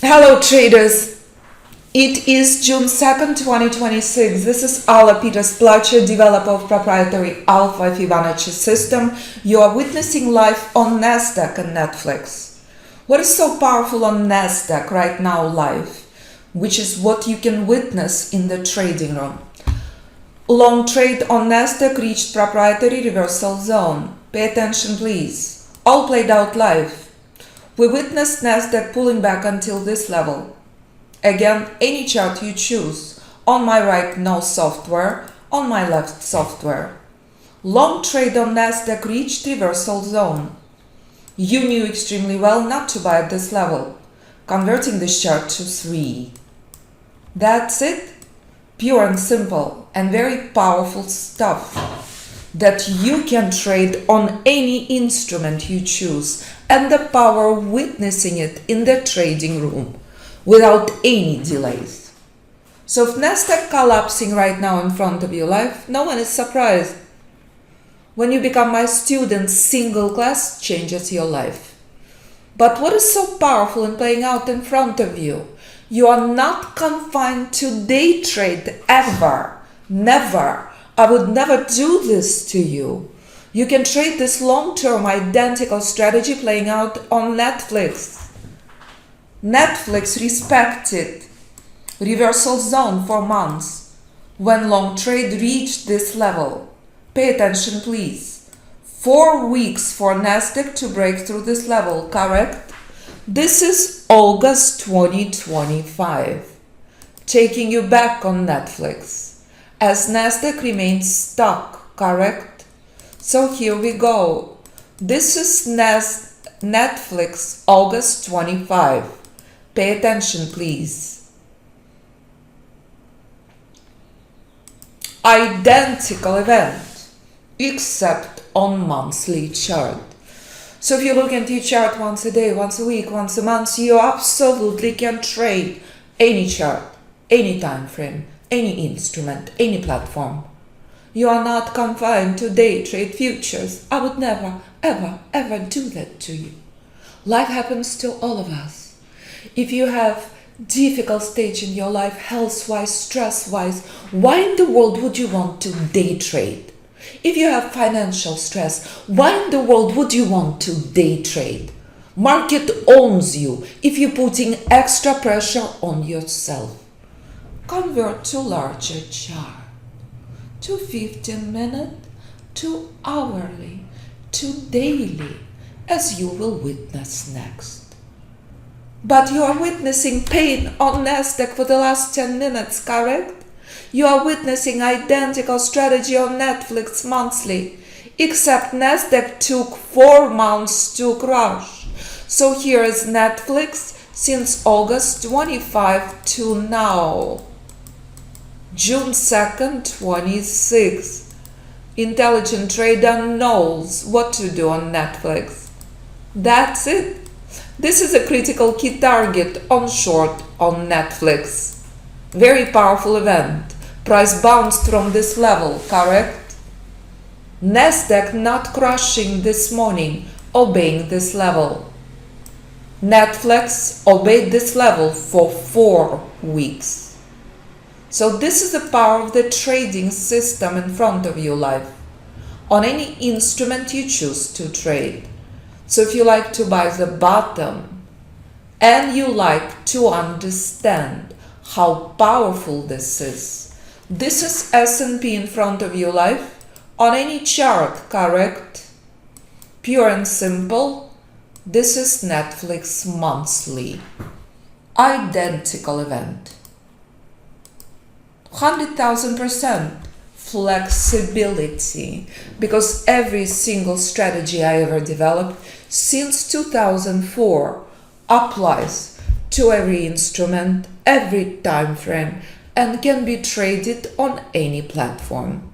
Hello traders, it is June 2nd, 2026. This is Ala Peters-Placher, developer of proprietary Alpha Fibonacci system. You are witnessing live on Nasdaq and Netflix. What is so powerful on Nasdaq right now live, which is what you can witness in the trading room. Long trade on Nasdaq reached proprietary reversal zone. Pay attention please. All played out live. We witnessed Nasdaq pulling back until this level. Again, any chart you choose. On my right, no software. On my left, software. Long trade on Nasdaq reached reversal zone. You knew extremely well not to buy at this level, converting this chart to 3. That's it. Pure and simple and very powerful stuff that you can trade on any instrument you choose, and the power of witnessing it in the trading room without any delays. So if Nasdaq collapsing right now in front of you live, no one is surprised. When you become my student, single class changes your life. But what is so powerful in playing out in front of you? You are not confined to day trade ever. Never. I would never do this to you. You can trade this long-term identical strategy playing out on Netflix. Netflix respected reversal zone for months when long trade reached this level. Pay attention please. 4 weeks for Nasdaq to break through this level, correct? This is August 2025. Taking you back on Netflix. As Nasdaq remains stuck, correct? So here we go. This is Netflix, August 25. Pay attention, please. Identical event, except on monthly chart. So if you look into your chart once a day, once a week, once a month, you absolutely can trade any chart, any time frame, any instrument, any platform. You are not confined to day trade futures. I would never, ever, ever do that to you. Life happens to all of us. If you have difficult stage in your life, health-wise, stress-wise, why in the world would you want to day trade? If you have financial stress, why in the world would you want to day trade? Market owns you if you're putting extra pressure on yourself. Convert to larger chart, to 15-minute, to hourly, to daily, as you will witness next. But you are witnessing pain on Nasdaq for the last 10 minutes, correct? You are witnessing identical strategy on Netflix monthly, except Nasdaq took 4 months to crash. So here is Netflix since August 25 to now. June 2nd, 26. Intelligent trader knows what to do on Netflix. That's it. This is a critical key target on short on Netflix. Very powerful event. Price bounced from this level, correct? Nasdaq not crashing this morning, obeying this level. Netflix obeyed this level for 4 weeks. So this is the power of the trading system in front of you live, on any instrument you choose to trade. So if you like to buy the bottom, and you like to understand how powerful this is S&P in front of you live, on any chart, correct? Pure and simple, this is Netflix monthly. Identical event. 100,000% flexibility, because every single strategy I ever developed since 2004 applies to every instrument, every time frame, and can be traded on any platform.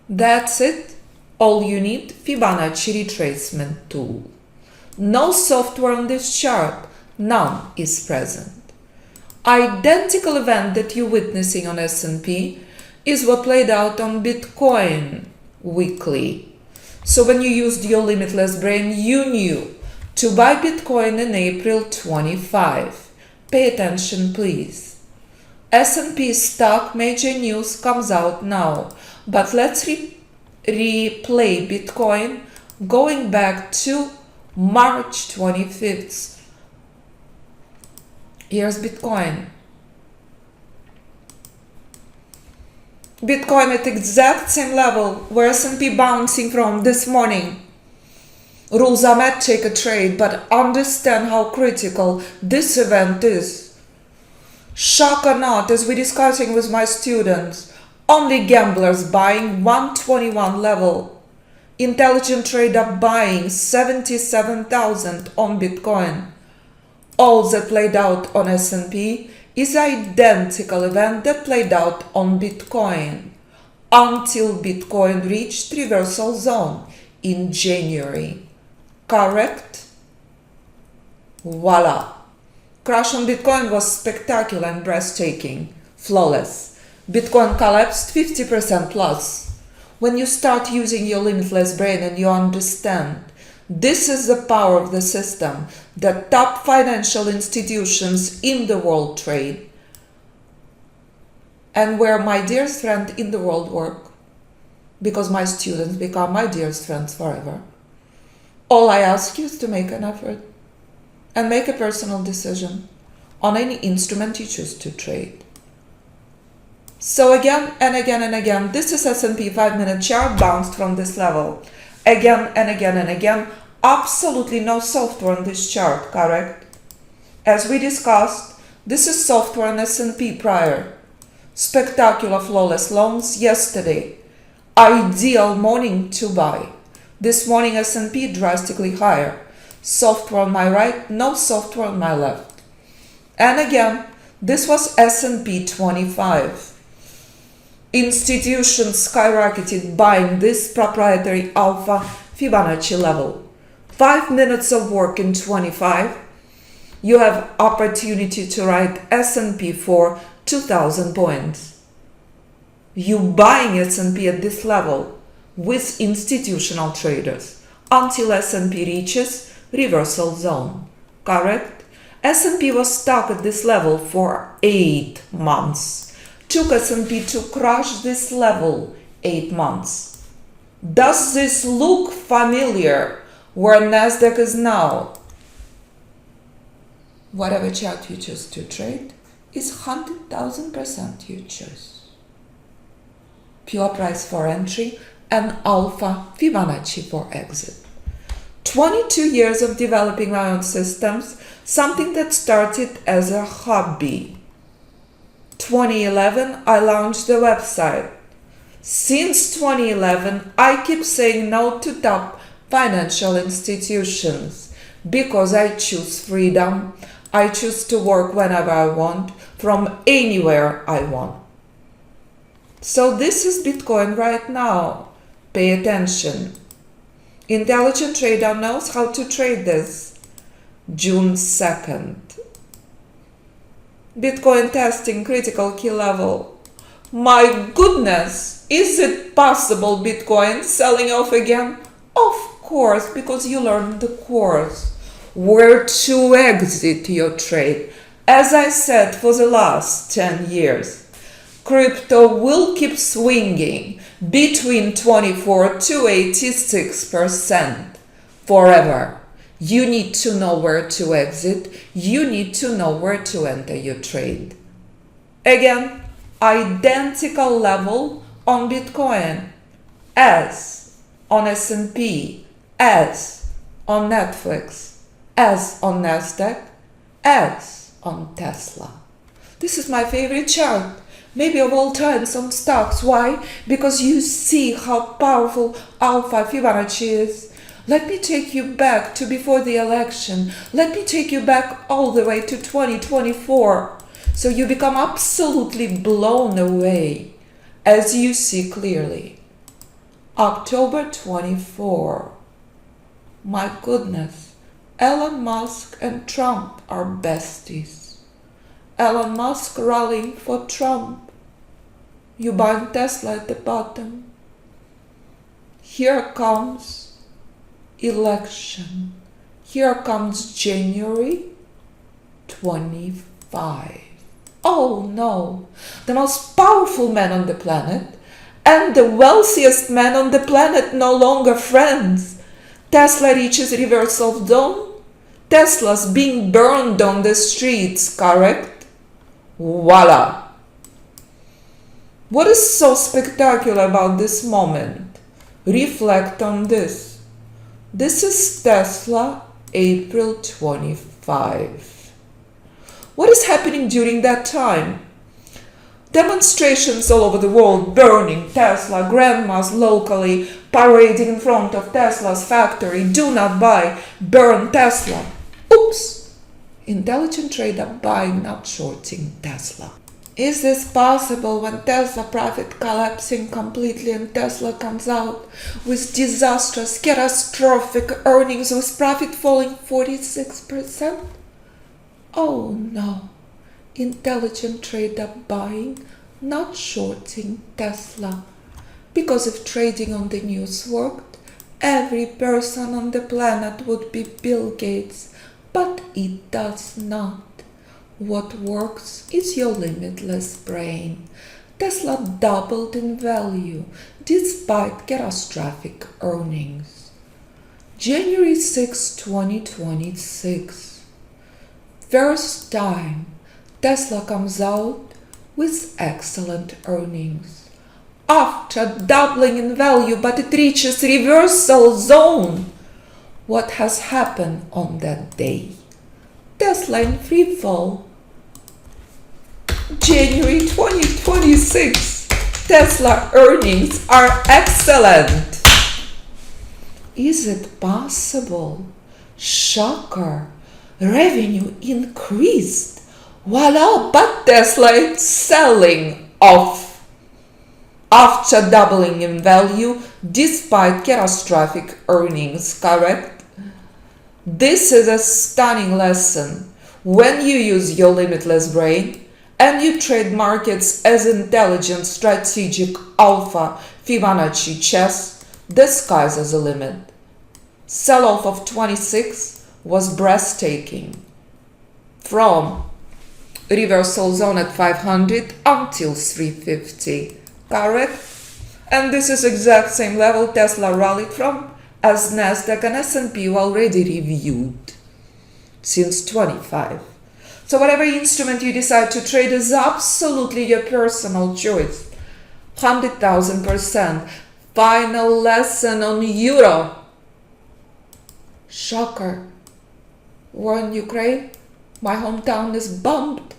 That's it. All you need, Fibonacci Retracement Tool. No software on this chart, none is present. Identical event that you're witnessing on S&P is what played out on Bitcoin weekly. So when you used your limitless brain, you knew to buy Bitcoin in April 25. Pay attention, please. S&P stock major news comes out now, but let's replay Bitcoin going back to March 25th. Here's Bitcoin. Bitcoin at exact same level where S&P bouncing from this morning. Rules are met, take a trade, but understand how critical this event is. Shock or not, as we're discussing with my students, only gamblers buying 121 level. Intelligent trader buying 77,000 on Bitcoin. All that played out on S&P is identical event that played out on Bitcoin until Bitcoin reached reversal zone in January. Correct? Voila! Crash on Bitcoin was spectacular and breathtaking, flawless. Bitcoin collapsed 50% plus. When you start using your limitless brain and you understand, this is the power of the system that top financial institutions in the world trade and where my dearest friend in the world work, because my students become my dearest friends forever. All I ask you is to make an effort and make a personal decision on any instrument you choose to trade. So again and again and again, this is S&P 5-minute chart bounced from this level. Again and again and again, absolutely no software on this chart, correct? As we discussed, this is software on S&P prior. Spectacular flawless longs yesterday. Ideal morning to buy. This morning S&P drastically higher. Software on my right, no software on my left. And again, this was S&P 25. Institutions skyrocketed buying this proprietary alpha Fibonacci level. 5 minutes of work in 25. You have opportunity to write S&P for 2,000 points. You buying S&P at this level with institutional traders until S&P reaches reversal zone. Correct? S&P was stuck at this level for 8 months. Took S&P to crush this level 8 months. Does this look familiar where Nasdaq is now? Whatever chart you choose to trade is 100,000% you choose. Pure price for entry and alpha Fibonacci for exit. 22 years of developing my own systems, something that started as a hobby. 2011, I launched the website. Since 2011, I keep saying no to top financial institutions because I choose freedom. I choose to work whenever I want, from anywhere I want. So this is Bitcoin right now. Pay attention. Intelligent trader knows how to trade this. June 2nd. Bitcoin testing critical key level. My goodness, is it possible Bitcoin selling off again? Of course, because you learned the course. Where to exit your trade. As I said for the last 10 years. Crypto will keep swinging between 24 to 86% forever. You need to know where to exit. You need to know where to enter your trade. Again, identical level on Bitcoin as on S&P, as on Netflix, as on Nasdaq, as on Tesla. This is my favorite chart. Maybe of all time on stocks. Why? Because you see how powerful alpha Fibonacci is. Let me take you back to before the election. Let me take you back all the way to 2024. So you become absolutely blown away as you see clearly. October 24. My goodness. Elon Musk and Trump are besties. Elon Musk rallying for Trump. You buying Tesla at the bottom. Here comes election. Here comes January 25th. Oh no, the most powerful man on the planet and the wealthiest man on the planet no longer friends. Tesla reaches reversal zone. Tesla's being burned on the streets, correct? Voila! What is so spectacular about this moment? Reflect on this. This is Tesla, April 25. What is happening during that time? Demonstrations all over the world, burning Tesla, grandmas locally parading in front of Tesla's factory, do not buy, burn Tesla. Oops! Intelligent trader buying, not shorting Tesla. Is this possible when Tesla profit collapsing completely and Tesla comes out with disastrous, catastrophic earnings with profit falling 46%? Oh no, intelligent trader buying, not shorting Tesla. Because if trading on the news worked, every person on the planet would be Bill Gates, but it does not. What works is your limitless brain. Tesla doubled in value despite catastrophic earnings. January 6, 2026. First time Tesla comes out with excellent earnings. After doubling in value, but it reaches reversal zone. What has happened on that day? Tesla in free fall. January 2026. Tesla earnings are excellent. Is it possible? Shocker. Revenue increased. Voila, but Tesla is selling off. After doubling in value despite catastrophic earnings, correct? This is a stunning lesson. When you use your limitless brain and you trade markets as intelligent, strategic, alpha, Fibonacci chess, the sky's the limit. Sell-off of 26 was breathtaking. From reversal zone at 500 until 350. Correct? And this is exact same level Tesla rallied from as Nasdaq and S&P already reviewed since 25. So whatever instrument you decide to trade is absolutely your personal choice. 100,000%. Final lesson on Euro. Shocker. War in Ukraine. My hometown is bombed.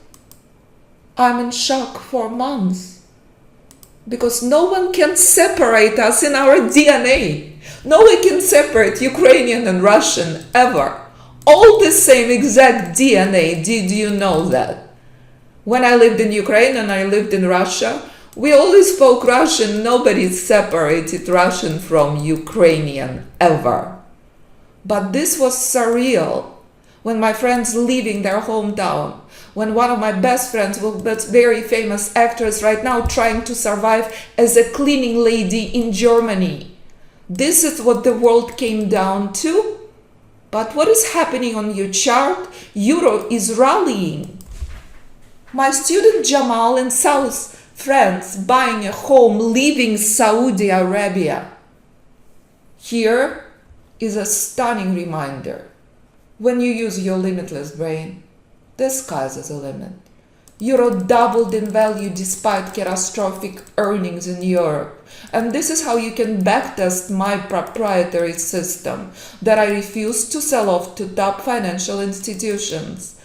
I'm in shock for months. Because no one can separate us in our DNA. No one can separate Ukrainian and Russian ever. All the same exact DNA. Did you know that? When I lived in Ukraine and I lived in Russia, we always spoke Russian. Nobody separated Russian from Ukrainian ever. But this was surreal. When my friends leaving their hometown, when one of my best friends, that's very famous actress right now, trying to survive as a cleaning lady in Germany. This is what the world came down to. But what is happening on your chart? Euro is rallying. My student Jamal in South France buying a home, leaving Saudi Arabia. Here is a stunning reminder. When you use your limitless brain, the sky's the limit. Euro doubled in value despite catastrophic earnings in Europe. And this is how you can backtest my proprietary system that I refuse to sell off to top financial institutions.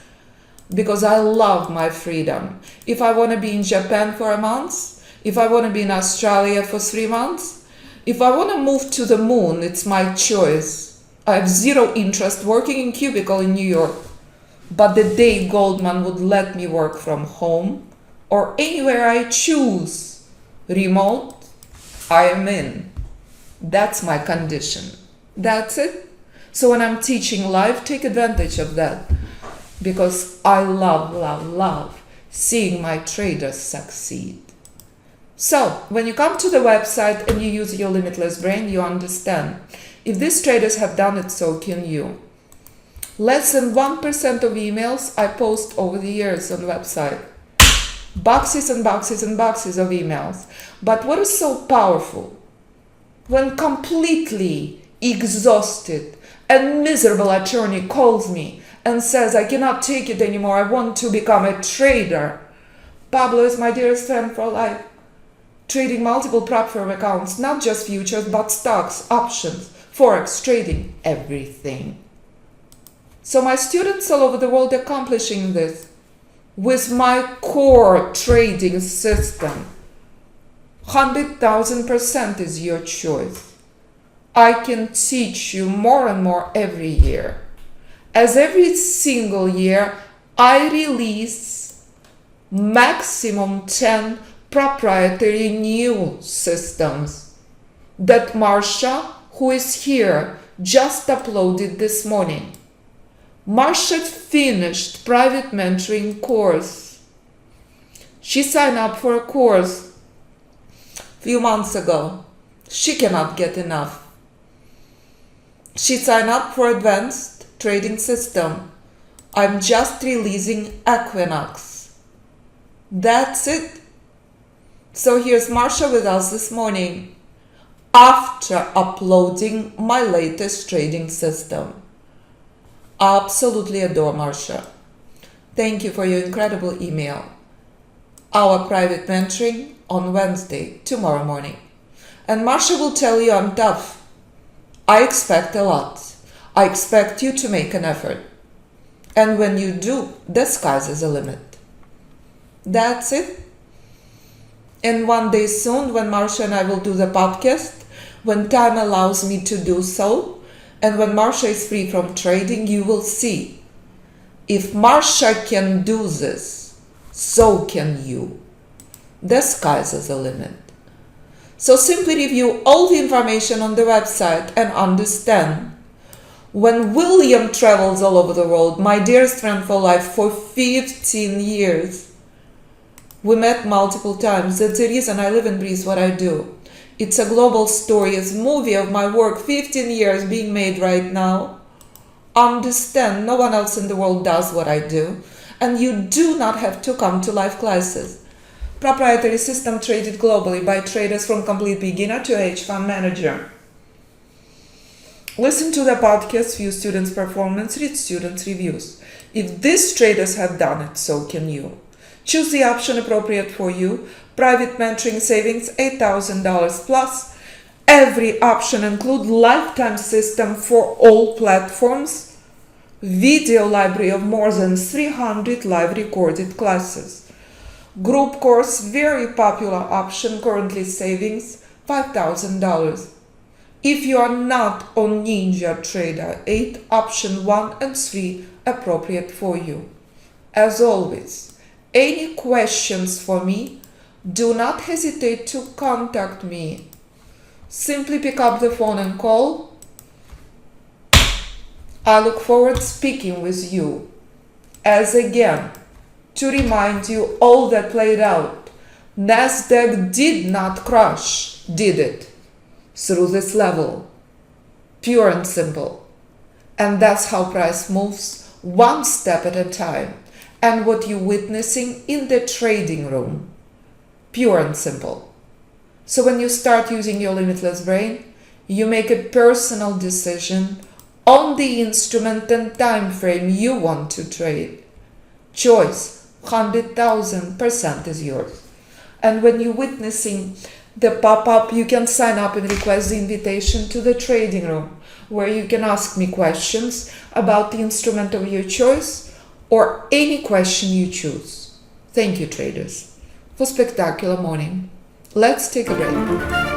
Because I love my freedom. If I want to be in Japan for a month, if I want to be in Australia for 3 months, if I want to move to the moon, it's my choice. I have zero interest working in cubicle in New York. But the day Goldman would let me work from home or anywhere I choose, remote, I am in. That's my condition. That's it. So when I'm teaching live, take advantage of that. Because I love seeing my traders succeed. So when you come to the website and you use your limitless brain, you understand. If these traders have done it, so can you. Less than 1% of emails I post over the years on the website. Boxes and boxes and boxes of emails. But what is so powerful? When completely exhausted and miserable attorney calls me and says, I cannot take it anymore, I want to become a trader. Pablo is my dearest friend for life. Trading multiple prop firm accounts, not just futures, but stocks, options, Forex, trading, everything. So my students all over the world are accomplishing this with my core trading system. 100,000% is your choice. I can teach you more and more every year. As every single year, I release maximum 10 proprietary new systems that Marsha, who is here, just uploaded this morning. Marsha finished private mentoring course. She signed up for a course a few months ago. She cannot get enough. She signed up for advanced trading system. I'm just releasing Equinox. That's it. So here's Marsha with us this morning after uploading my latest trading system. Absolutely adore Marsha. Thank you for your incredible email. Our private mentoring on Wednesday, tomorrow morning. And Marsha will tell you I'm tough. I expect a lot. I expect you to make an effort. And when you do, the sky's the limit. That's it. And one day soon, when Marsha and I will do the podcast, when time allows me to do so, and when Marsha is free from trading, you will see. If Marsha can do this, so can you. The sky's the limit. So simply review all the information on the website and understand. When William travels all over the world, my dearest friend for life, for 15 years, we met multiple times. That's the reason I live and breathe what I do. It's a global story, it's a movie of my work, 15 years being made right now. Understand, no one else in the world does what I do. And you do not have to come to live classes. Proprietary system traded globally by traders from complete beginner to hedge fund manager. Listen to the podcast, view students' performance, read students' reviews. If these traders have done it, so can you. Choose the option appropriate for you. Private mentoring savings $8,000 plus. Every option includes lifetime system for all platforms. Video library of more than 300 live recorded classes. Group course, very popular option, currently savings $5,000. If you are not on Ninja Trader 8, option 1 and 3 appropriate for you. As always, any questions for me, do not hesitate to contact me. Simply pick up the phone and call. I look forward to speaking with you. As again, to remind you all that played out, Nasdaq did not crash, did it? Through this level. Pure and simple. And that's how price moves, one step at a time. And what you're witnessing in the trading room. Pure and simple. So when you start using your limitless brain, you make a personal decision on the instrument and time frame you want to trade. Choice, 100,000% is yours. And when you're witnessing the pop-up, you can sign up and request the invitation to the trading room, where you can ask me questions about the instrument of your choice or any question you choose. Thank you, traders, for spectacular morning. Let's take a break.